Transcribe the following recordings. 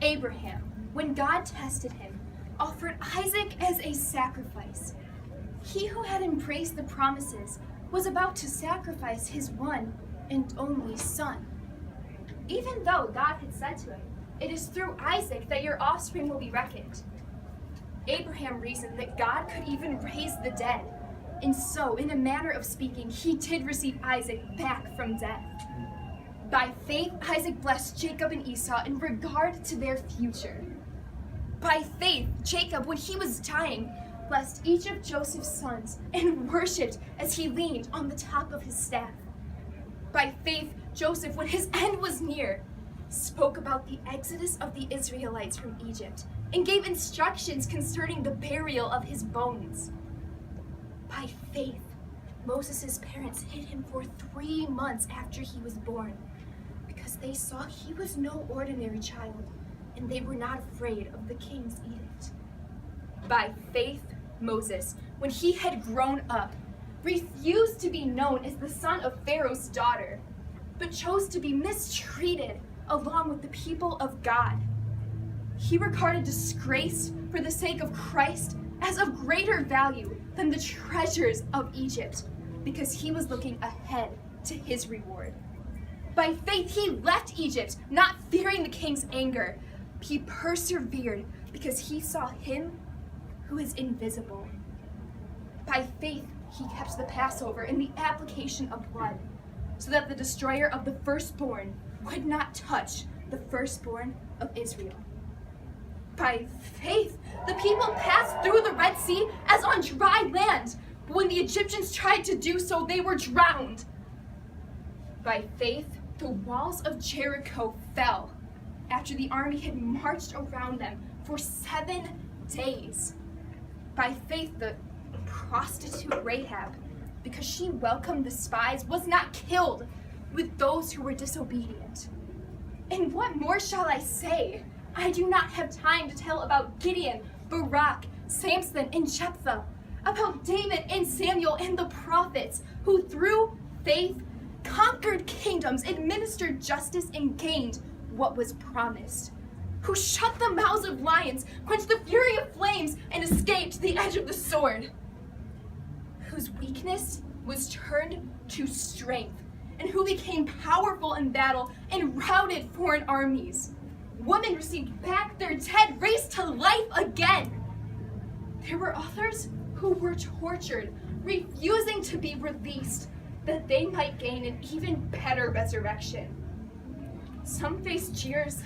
Abraham, when God tested him, offered Isaac as a sacrifice. He who had embraced the promises was about to sacrifice his one and only son. Even though God had said to him, "It is through Isaac that your offspring will be reckoned," Abraham reasoned that God could even raise the dead. And so, in a manner of speaking, he did receive Isaac back from death. By faith, Isaac blessed Jacob and Esau in regard to their future. By faith, Jacob, when he was dying, blessed each of Joseph's sons and worshipped as he leaned on the top of his staff. By faith, Joseph, when his end was near, spoke about the exodus of the Israelites from Egypt and gave instructions concerning the burial of his bones. By faith, Moses' parents hid him for 3 months after he was born because they saw he was no ordinary child and they were not afraid of the king's edict. By faith, Moses, when he had grown up, refused to be known as the son of Pharaoh's daughter, but chose to be mistreated along with the people of God. He regarded disgrace for the sake of Christ as of greater value than the treasures of Egypt, because he was looking ahead to his reward. By faith, he left Egypt, not fearing the king's anger. He persevered because he saw him who is invisible. By faith, he kept the Passover in the application of blood, so that the destroyer of the firstborn would not touch the firstborn of Israel. By faith, the people passed through the Red Sea as on dry land, but when the Egyptians tried to do so, they were drowned. By faith, the walls of Jericho fell after the army had marched around them for 7 days. By faith, the prostitute Rahab, because she welcomed the spies, was not killed with those who were disobedient. And what more shall I say? I do not have time to tell about Gideon, Barak, Samson, and Jephthah, about David and Samuel and the prophets, who through faith conquered kingdoms, administered justice, and gained what was promised, who shut the mouths of lions, quenched the fury of flames, and escaped the edge of the sword, whose weakness was turned to strength, and who became powerful in battle and routed foreign armies. Women received back their dead, raised to life again. There were others who were tortured, refusing to be released, that they might gain an even better resurrection. Some faced jeers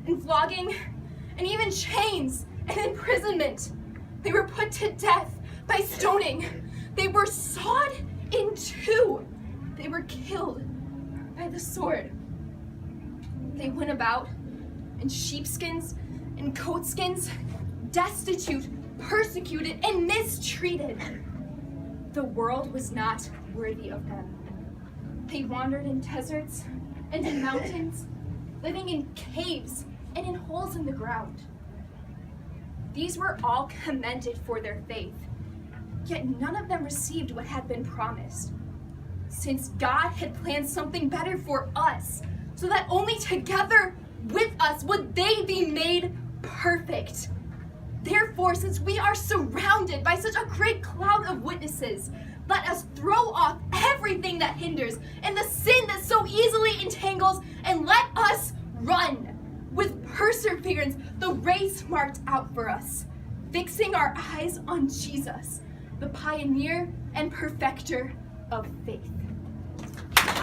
and flogging and even chains and imprisonment. They were put to death by stoning. They were sawed in two. They were killed by the sword. They went about in sheepskins and coatskins, destitute, persecuted, and mistreated. The world was not worthy of them. They wandered in deserts and in mountains, living in caves and in holes in the ground. These were all commended for their faith, yet none of them received what had been promised, since God had planned something better for us, so that only together with us would they be made perfect. Therefore, since we are surrounded by such a great cloud of witnesses, let us throw off everything that hinders and the sin that so easily entangles, and let us run with perseverance the race marked out for us, fixing our eyes on Jesus, the pioneer and perfecter of faith.